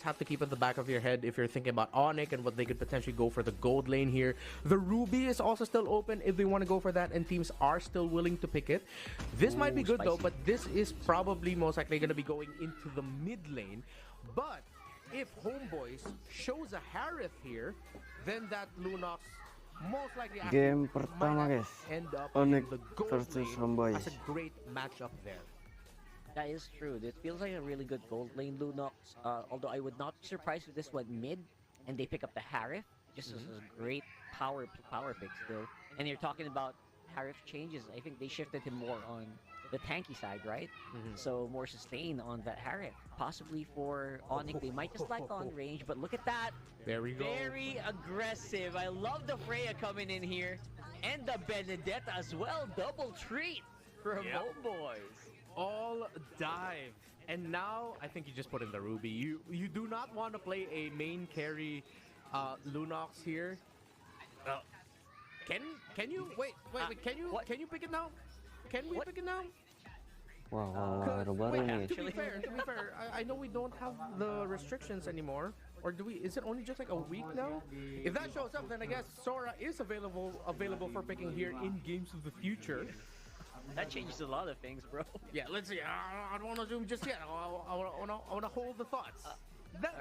have to keep at the back of your head if you're thinking about Onic and what they could potentially go for the gold lane here. The Ruby is also still open if they want to go for that, and teams are still willing to pick it. This might be good though, but this is probably most likely going to be going into the mid lane. But if Homebois shows a Harith here, then that Lunox most likely Game pertama guys, end up Onic in the gold versus lane. Homebois. That's a great matchup there. That is true. This feels like a really good gold lane Lunox. Although I would not be surprised if this went mid and they pick up the Harith. Just as a great power pick still. And you're talking about Harith changes. I think they shifted him more on the tanky side, right? So more sustain on that Harith. Possibly for Onic, they might just like on range, but look at that. There we go. Very aggressive. I love the Freya coming in here. And the Benedetta as well. Double treat from Homebois. All dive, and now I think you just put in the Ruby. You do not want to play a main carry Lunox here. Can you wait can you pick it now? Can we pick it now? Wow, baru nih. To be fair, I know we don't have the restrictions anymore. Or do we? Is it only just like a week now? If that shows up, then I guess Sora is available for picking here in Games of the Future. That changes a lot of things, bro. Yeah, let's see. I don't want to zoom just yet. I want to hold the thoughts. That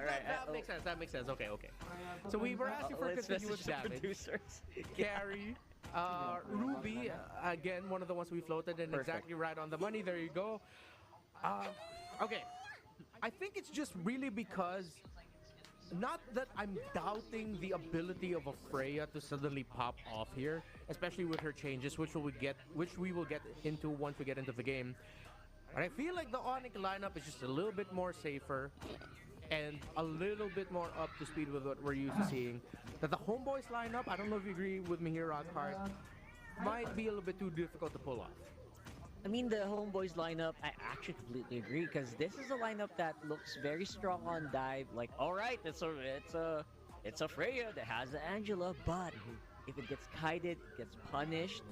makes sense. That makes sense. Okay. So we were asking for continuous damage. Carry. Ruby, again, one of the ones we floated and exactly right on the money. There you go. Okay. I think it's just really because, not that I'm doubting the ability of a Freya to suddenly pop off here, especially with her changes, which we will get into once we get into the game. But I feel like the Onic lineup is just a little bit more safer and a little bit more up to speed with what we're used to seeing. That the Homebois lineup, I don't know if you agree with me here, Rockhart, might be a little bit too difficult to pull off. I mean, the Homebois lineup, I actually completely agree, because this is a lineup that looks very strong on dive. Like, all right, it's a Freya that has the Angela, but if it gets kited, gets punished,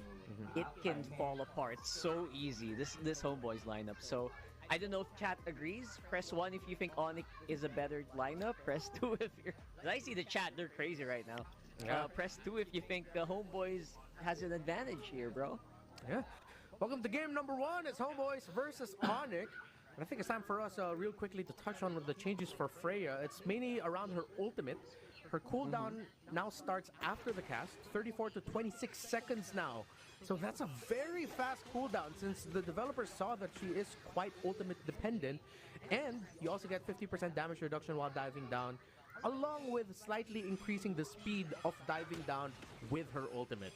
it can fall apart so easy. This Homebois lineup. So I don't know if chat agrees. Press 1 if you think Onic is a better lineup. Press 2 if you're. I see the chat; they're crazy right now. Press 2 if you think the Homebois has an advantage here, bro. Yeah. Welcome to game number 1. It's Homebois versus Onic. And I think it's time for us real quickly to touch on the changes for Freya. It's mainly around her ultimate. Her cooldown now starts after the cast, 34 to 26 seconds now. So that's a very fast cooldown since the developers saw that she is quite ultimate dependent. And you also get 50% damage reduction while diving down, along with slightly increasing the speed of diving down with her ultimate.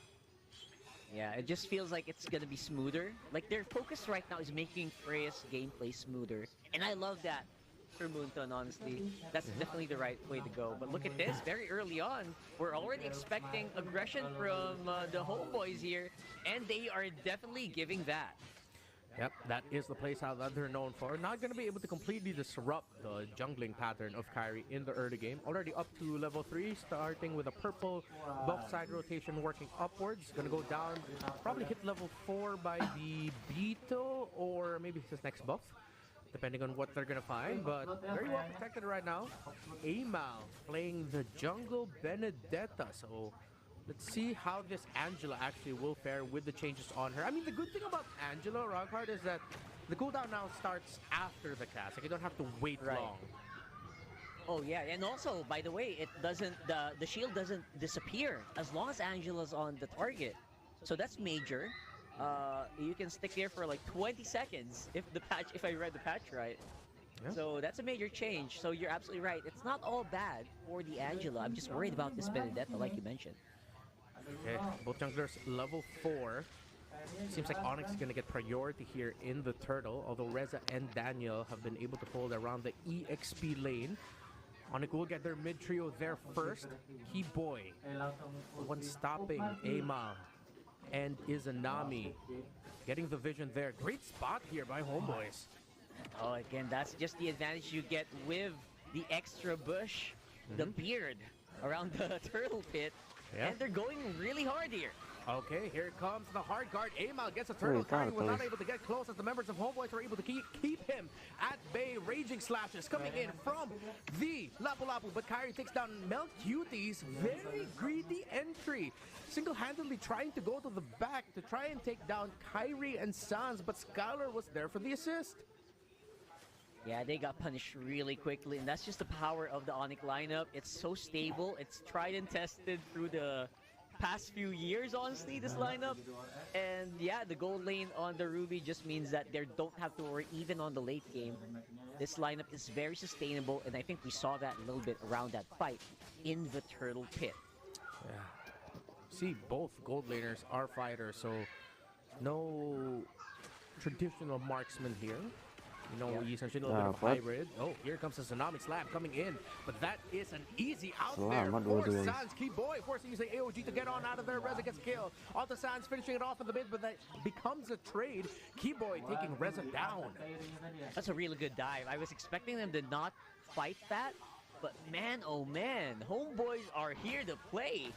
Yeah, it just feels like it's gonna be smoother. Like, their focus right now is making Freya's gameplay smoother. And I love that for Moonton, honestly. That's definitely the right way to go. But look at this, very early on, we're already expecting aggression from the Homebois here. And they are definitely giving that. Yep, that is the playstyle that they're known for. Not going to be able to completely disrupt the jungling pattern of Kairi in the early game. Already up to level 3, starting with a purple buff side rotation working upwards. Going to go down, probably hit level 4 by the Beetle or maybe his next buff, depending on what they're going to find. But very well protected right now. Amal playing the jungle Benedetta. So let's see how this Angela actually will fare with the changes on her. I mean, the good thing about Angela, Rockhart, is that the cooldown now starts after the cast. Like, you don't have to wait long. Oh yeah, and also, by the way, it doesn't the shield doesn't disappear as long as Angela's on the target. So that's major. You can stick there for like 20 seconds if I read the patch right. Yeah. So that's a major change. So you're absolutely right. It's not all bad for the Angela. I'm just worried about this Benedetta, like you mentioned. Okay, both junglers level 4. Seems like Onyx is going to get priority here in the turtle, although Reza and Daniel have been able to hold around the EXP lane. Onyx will get their mid trio there first. Key Boy, the one stopping Amal and Izanami, getting the vision there. Great spot here by Homebois. Oh, again, that's just the advantage you get with the extra bush, the beard around the turtle pit. Yeah. And they're going really hard here. Okay, here comes the hard guard. Amal gets a turtle. Kairi was not able to get close as the members of Homebois were able to keep him at bay raging slashes coming in from the Lapu Lapu, but Kyrie takes down Melcutie's very greedy entry. Single-handedly trying to go to the back to try and take down Kyrie and Sans, but Skylar was there for the assist. Yeah, they got punished really quickly, and that's just the power of the Onic lineup. It's so stable. It's tried and tested through the past few years, honestly, this lineup. And yeah, the gold lane on the Ruby just means that they don't have to worry even on the late game. This lineup is very sustainable, and I think we saw that a little bit around that fight in the Turtle Pit. Yeah. See, both gold laners are fighters, so no traditional marksman here. You know, you essentially a little bit of hybrid. Oh, here comes the Tsunami Slam coming in. But that is an easy out there for Sans. Keyboy forcing using AOG to get on out of there. Reza gets killed. Onto Sans finishing it off in the mid, but that becomes a trade. Keyboy taking Reza down. That's a really good dive. I was expecting them to not fight that, but man, oh man, Homeboys are here to play.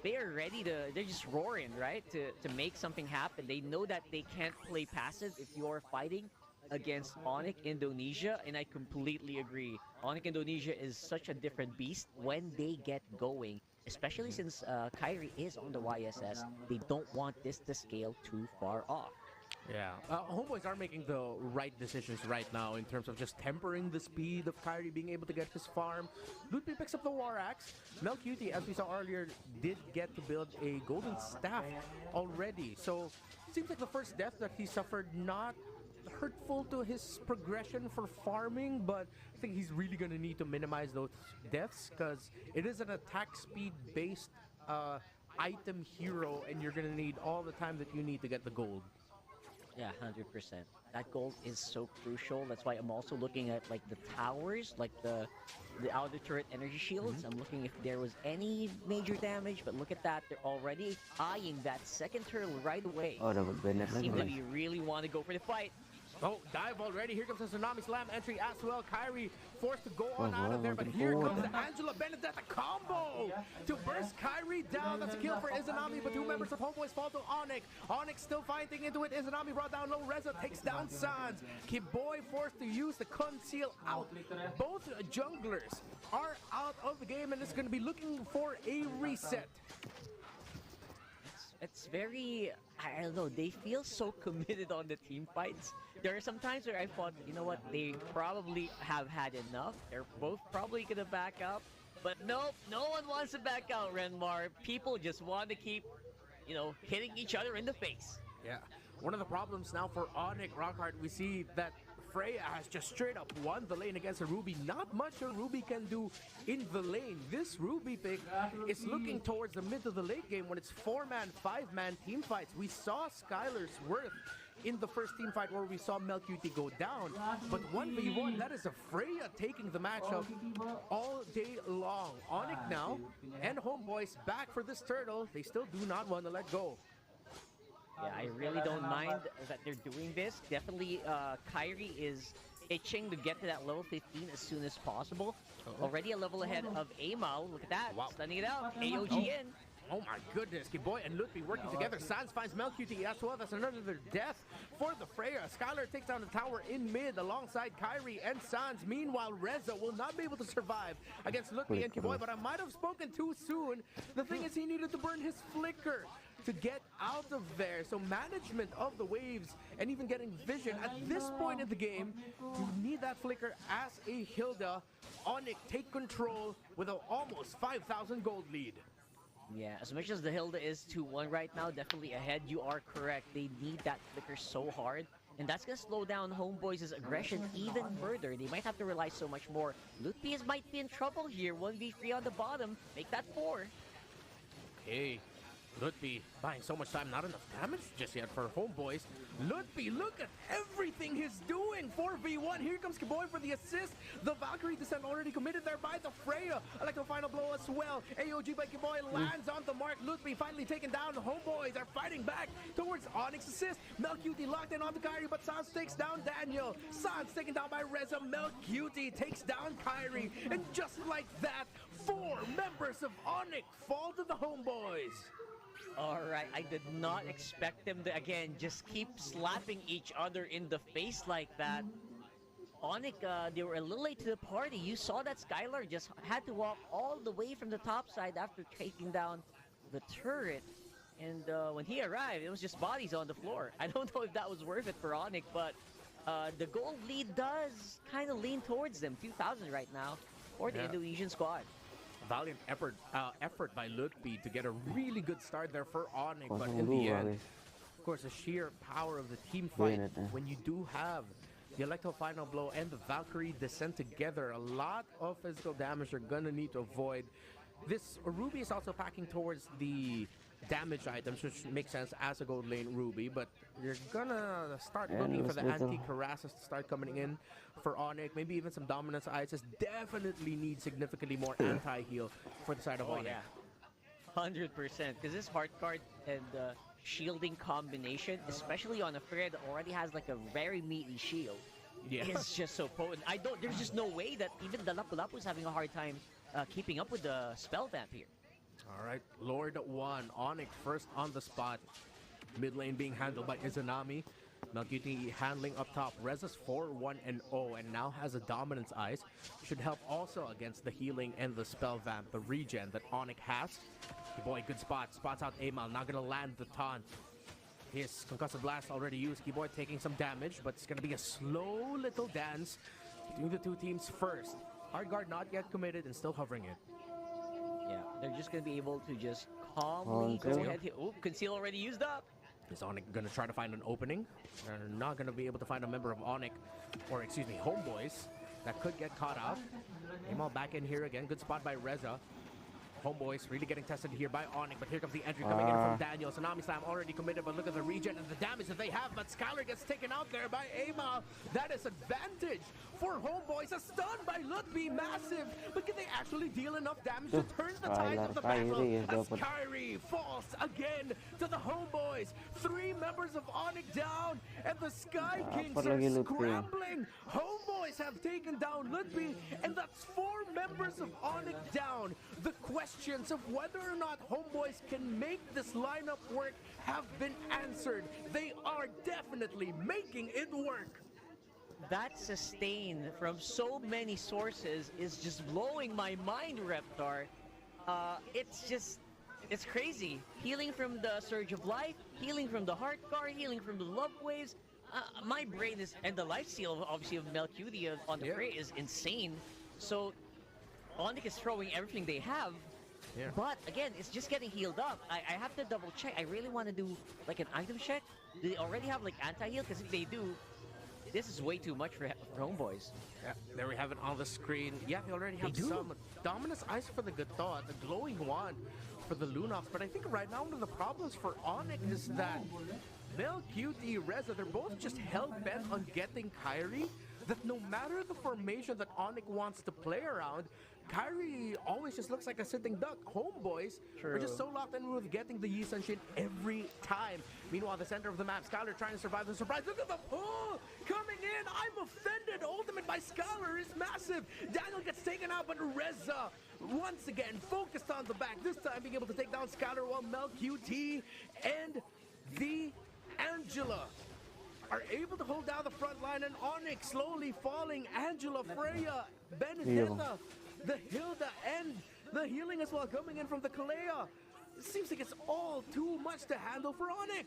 They are ready to, they're just roaring, right? To make something happen. They know that they can't play passive if you're fighting against Onic Indonesia, and I completely agree. Onic Indonesia is such a different beast when they get going, especially since Kyrie is on the YSS. They don't want this to scale too far off. Yeah, Homeboys are making the right decisions right now in terms of just tempering the speed of Kyrie being able to get his farm. Ludwig picks up the War Axe. Melcutie, as we saw earlier, did get to build a golden staff already. So, it seems like the first death that he suffered not hurtful to his progression for farming, but I think he's really going to need to minimize those deaths because it is an attack speed based item hero, and you're going to need all the time that you need to get the gold. Yeah, 100%. That gold is so crucial. That's why I'm also looking at like the towers, like the outer turret energy shields. I'm looking if there was any major damage, but look at that. They're already eyeing that second turtle right away. Oh, dapat banner lagi. Seems like you really want to go for the fight. Oh, dive already. Here comes the Tsunami Slam entry as well. Kyrie forced to go on out of there, but here comes the Angela Benedetta combo to burst Kyrie down. That's a kill for Izanami, but two members of Homeboys fall to Onic. Onic still fighting into it. Izanami brought down low. Reza takes down Sans. Keyboy forced to use the conceal out. Both junglers are out of the game, and it's going to be looking for a reset. It's very, I don't know, they feel so committed on the team fights. There are some times where I thought, you know what, they probably have had enough. They're both probably going to back up. But nope, no one wants to back out, Renmar. People just want to keep, you know, hitting each other in the face. Yeah. One of the problems now for Onic, Rockhart, we see that Freya has just straight up won the lane against a Ruby. Not much a Ruby can do in the lane. This Ruby pick is looking towards the mid of the late game when it's 4-man, 5-man team fights. We saw Skylar's worth in the first team fight where we saw Melcutie go down. But 1v1, that is a Freya taking the matchup all day long. Onic now and Homeboys back for this turtle. They still do not want to let go. Yeah, I really don't mind that they're doing this. Definitely, Kyrie is itching to get to that level 15 as soon as possible. Already a level ahead of Amal. Look at that. Wow. Stunning it out. AOG in. Oh my goodness, Keyboy and Ludwig working together. Sans finds Melcutie as well. That's another death for the Freya. Skylar takes down the tower in mid alongside Kyrie and Sans. Meanwhile, Reza will not be able to survive against Ludwig and Keyboy, but I might have spoken too soon. The thing is, he needed to burn his flicker to get out of there. So management of the waves and even getting vision at this point in the game, you need that flicker as a Hilda. Onic take control with an almost 5,000 gold lead. Yeah, as much as the Hilda is 2-1 right now, definitely ahead. You are correct. They need that flicker so hard. And that's going to slow down Homeboys' aggression even further. They might have to rely so much more. Lutpias might be in trouble here. 1v3 on the bottom. Make that 4. Okay. Ludwig buying so much time, not enough damage just yet for Homeboys. Ludwig, look at everything he's doing. 4v1. Here comes Keyboy for the assist. The Valkyrie descent already committed there by the Freya. I like the final blow as well. AOG by Keyboy lands on the mark. Ludwig finally taken down. The Homeboys are fighting back towards Onyx assist. Melcutie locked in on the Kyrie, but Sans takes down Daniel. Sans taken down by Reza. Melcutie takes down Kyrie. And just like that, 4 members of Onyx fall to the Homeboys. Alright, I did not expect them to, again, just keep slapping each other in the face like that. Onic, they were a little late to the party. You saw that Skylar just had to walk all the way from the top side after taking down the turret. And when he arrived, it was just bodies on the floor. I don't know if that was worth it for Onic, but the gold lead does kind of lean towards them. 2,000 right now for the Indonesian squad. Valiant effort by Lutfi to get a really good start there for Onic, but in the end, of course, the sheer power of the team fight, when you do have the Electro Final Blow and the Valkyrie descend together, a lot of physical damage you're gonna need to avoid. This Ruby is also packing towards the damage items, which makes sense as a gold lane Ruby, but you're gonna start looking for the anti-Karasas to start coming in for Onic. Maybe even some dominance ices. Definitely need significantly more anti-heal for the side of Onic. 100%, because this hard card and shielding combination, especially on a Freya that already has like a very meaty shield, is just so potent. There's just no way that even the Lapu-Lapu is having a hard time keeping up with the spell vamp here. All right, Lord 1, Onic first on the spot. Mid lane being handled by Izanami. Melcuti handling up top. Reza's 4-1-0 and now has a dominance ice. Should help also against the healing and the spell vamp, the regen that Onic has. Kiboy, good spot. Spots out Amal, not gonna land the taunt. His concussive blast already used. Kiboy taking some damage, but it's gonna be a slow little dance between the two teams first. Hard guard not yet committed and still hovering it. Yeah, they're just gonna be able to just calmly go ahead here. Oh, conceal already used up. Is Onic gonna try to find an opening? They're not gonna be able to find a member of Onic, or excuse me, Homebois, that could get caught out. Amal back in here again. Good spot by Reza. Homebois really getting tested here by Onic, but here comes the entry coming in from Daniel. Tsunami Slam already committed, but look at the regen and the damage that they have. But Skylar gets taken out there by Amal. That is advantage for Homebois. A stun by Lutfi, massive. But can they actually deal enough damage to turn the tide of the battle? As Kyrie falls again to the Homebois. 3 members of Onic down, and the Sky Kings are scrambling. Homebois have taken down Lutfi, and that's 4 members of Onic down. The questions of whether or not Homebois can make this lineup work have been answered. They are definitely making it work. That sustain from so many sources is just blowing my mind, Reptar. It's crazy. Healing from the Surge of Life, healing from the Heart Guard, healing from the Love Waves. My brain is, and the life steal obviously of Melcuti on the Frey is insane. So Onic is throwing everything they have. But again, it's just getting healed up. I have to double check. I really want to do like an item check. Do they already have like anti-heal? Because if they do, this is way too much for Homebois. Yeah, there we have it on the screen. Yeah, they already have some dominance ice for the Gotf, the glowing wand for the Lunox. But I think right now one of the problems for Onic is that Melcuti, Reza, they're both just hell-bent on getting Kyrie. That no matter the formation that Onic wants to play around, Kyrie always just looks like a sitting duck. Homebois are just so locked in with getting the Yi Sun Shin every time. Meanwhile, the center of the map, Skylar trying to survive the surprise. Look at the pull coming in. I'm offended. Ultimate by Skylar is massive. Daniel gets taken out, but Reza once again focused on the back. This time being able to take down Skylar while Melcuti and the Angela are able to hold down the front line, and Onic slowly falling. Angela, Freya, Benedetta, the Hilda, and the healing as well coming in from the Kalea. It seems like it's all too much to handle for Onic.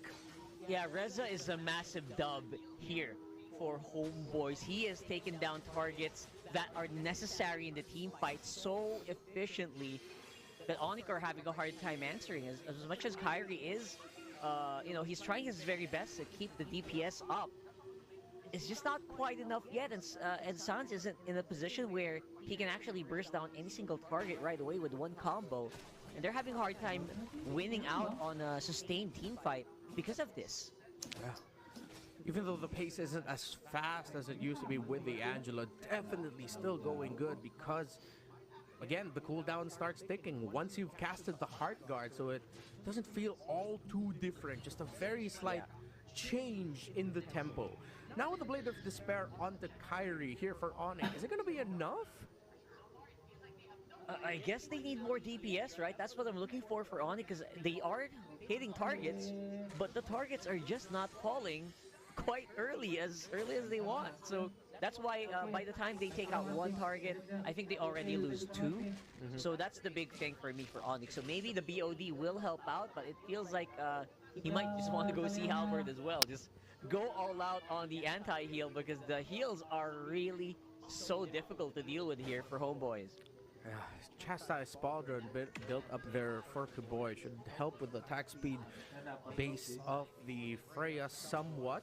Yeah, Reza is a massive dub here for Homebois. He has taken down targets that are necessary in the team fight so efficiently that Onic are having a hard time answering. As much as Kyrie is, he's trying his very best to keep the DPS up. It's just not quite enough yet, and Sans isn't in a position where he can actually burst down any single target right away with one combo. And they're having a hard time winning out on a sustained team fight because of this. Yeah. Even though the pace isn't as fast as it used to be with the Angela, definitely still going good because, again, the cooldown starts ticking once you've casted the Heart Guard, so it doesn't feel all too different. Just a very slight change in the tempo. Now with the Blade of Despair onto Kyrie here for Onic, is it going to be enough? I guess they need more DPS, right? That's what I'm looking for Onic, because they are hitting targets, but the targets are just not falling quite early as they want. So That's why by the time they take out one target, I think they already lose two. So that's the big thing for me for Onic. So maybe the BOD will help out, but it feels like he might just want to go see Halberd as well. Just go all out on the anti-heal because the heals are really so difficult to deal with here for Homeboys. Chastised Spaldron built up there for Homebois. Should help with the attack speed base of the Freya somewhat.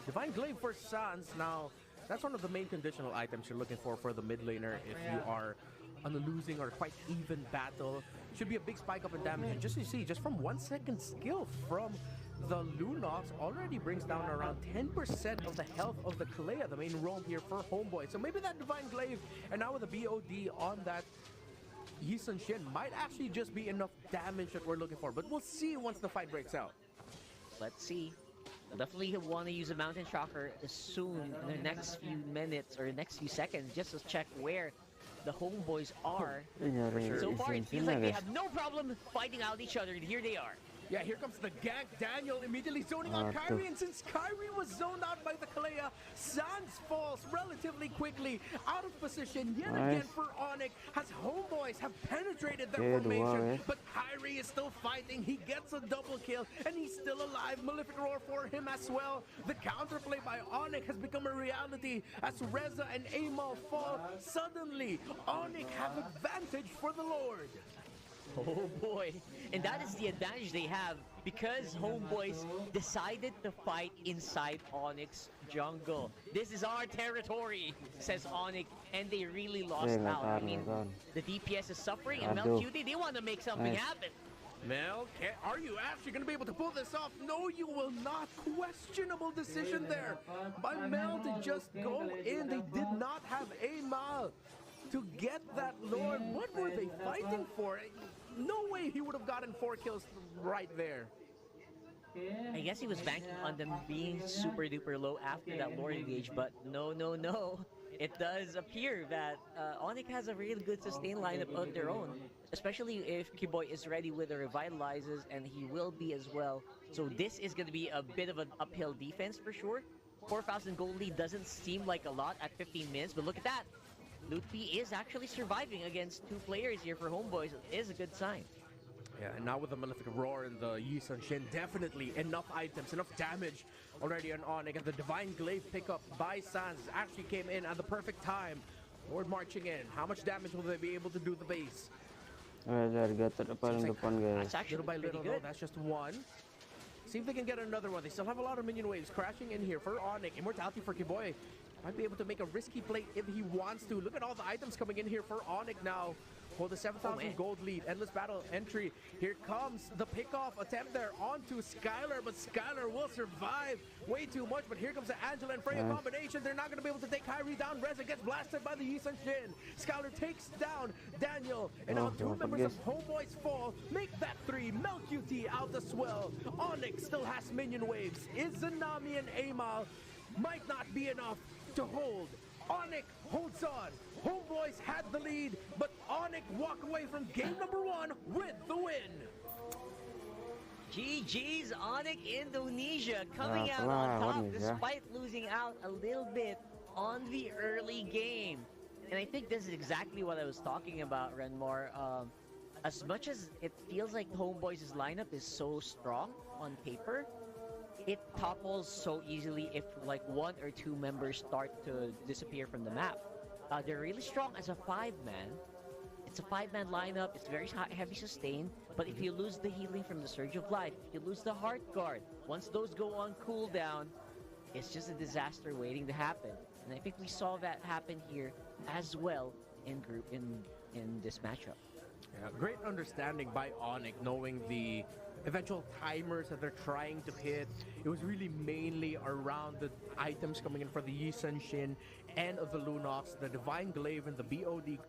Divine Glaive for Sans. Now, that's one of the main conditional items you're looking for the mid laner if you are on a losing or quite even battle. Should be a big spike up in damage. And just you see, just from 1 second skill from the Lunox already brings down around 10% of the health of the Kalea, the main roam here for Homeboy. So maybe that Divine Glaive and now with the BOD on that Yi Sun-shin might actually just be enough damage that we're looking for. But we'll see once the fight breaks out. Let's see. I'll definitely want to use a Mountain Shocker soon in the next few minutes or next few seconds just to check where the Homeboys are. So far, it feels like they have no problem fighting out each other. Here they are. Yeah, here comes the gank. Daniel immediately zoning on Kyrie, and since Kyrie was zoned out by the Kalea, Sans falls relatively quickly out of position yet again for Onic, as Homeboys have penetrated their formation, but Kyrie is still fighting. He gets a double kill, and he's still alive. Malefic Roar for him as well. The counterplay by Onic has become a reality as Reza and Amal fall. Suddenly, Onic have advantage for the Lord. Oh boy, and that is the advantage they have because Homeboys decided to fight inside Onyx jungle. This is our territory, says Onic, and they really lost out. I mean, the DPS is suffering, and MLBB, they want to make something happen. Mel, are you actually going to be able to pull this off? No, you will not. Questionable decision there by Mel to just go in. They did not have Amal to get that Lord. What were they fighting for? No way he would have gotten 4 kills right there. I guess he was banking on them being super duper low after that Lord engage, but no. It does appear that Onic has a really good sustain lineup of their own, especially if Kiboy is ready with the revitalizes, and he will be as well. So this is going to be a bit of an uphill defense for sure. 4,000 gold lead doesn't seem like a lot at 15 minutes, but look at that. Lutfi is actually surviving against 2 players here for Homeboys. It is a good sign. Yeah, and now with the Malefic Roar and the Yi Sun-shin, definitely enough items, enough damage already on Onic. And the Divine Glaive pickup by Sans actually came in at the perfect time. Lord marching in. How much damage will they be able to do the base? That's actually little by little, good. No, that's just one. See if they can get another one. They still have a lot of minion waves crashing in here for Onic. Immortality for Kiboy. Might be able to make a risky play if he wants to. Look at all the items coming in here for Onic now. For the 7,000 gold lead. Endless battle entry. Here comes the pickoff attempt there onto Skylar, but Skylar will survive way too much. But here comes the Angela and Freya combination. They're not going to be able to take Kyrie down. Reza gets blasted by the Yi Sun-shin. Skylar takes down Daniel. And now 2 members of Homeboys fall. Make that 3. Melt QT out as well. Onic still has minion waves. Is Zanami and Amal might not be enough to hold. Onic holds on. Homeboys had the lead, but Onic walk away from game number 1 with the win. GG's Onic Indonesia coming out on top despite losing out a little bit on the early game. And I think this is exactly what I was talking about, Renmar. As much as it feels like Homeboys' lineup is so strong on paper, it topples so easily if like 1 or 2 members start to disappear from the map. They're really strong as a 5-man. It's a 5-man lineup. It's very heavy sustain. But if you lose the healing from the Surge of Life, if you lose the Heart Guard, once those go on cooldown, it's just a disaster waiting to happen. And I think we saw that happen here as well in this matchup. Yeah, great understanding by Onic, knowing the eventual timers that they're trying to hit. It was really mainly around the items coming in for the Yi Sun-shin and of the Lunox, the Divine Glaive and the BOD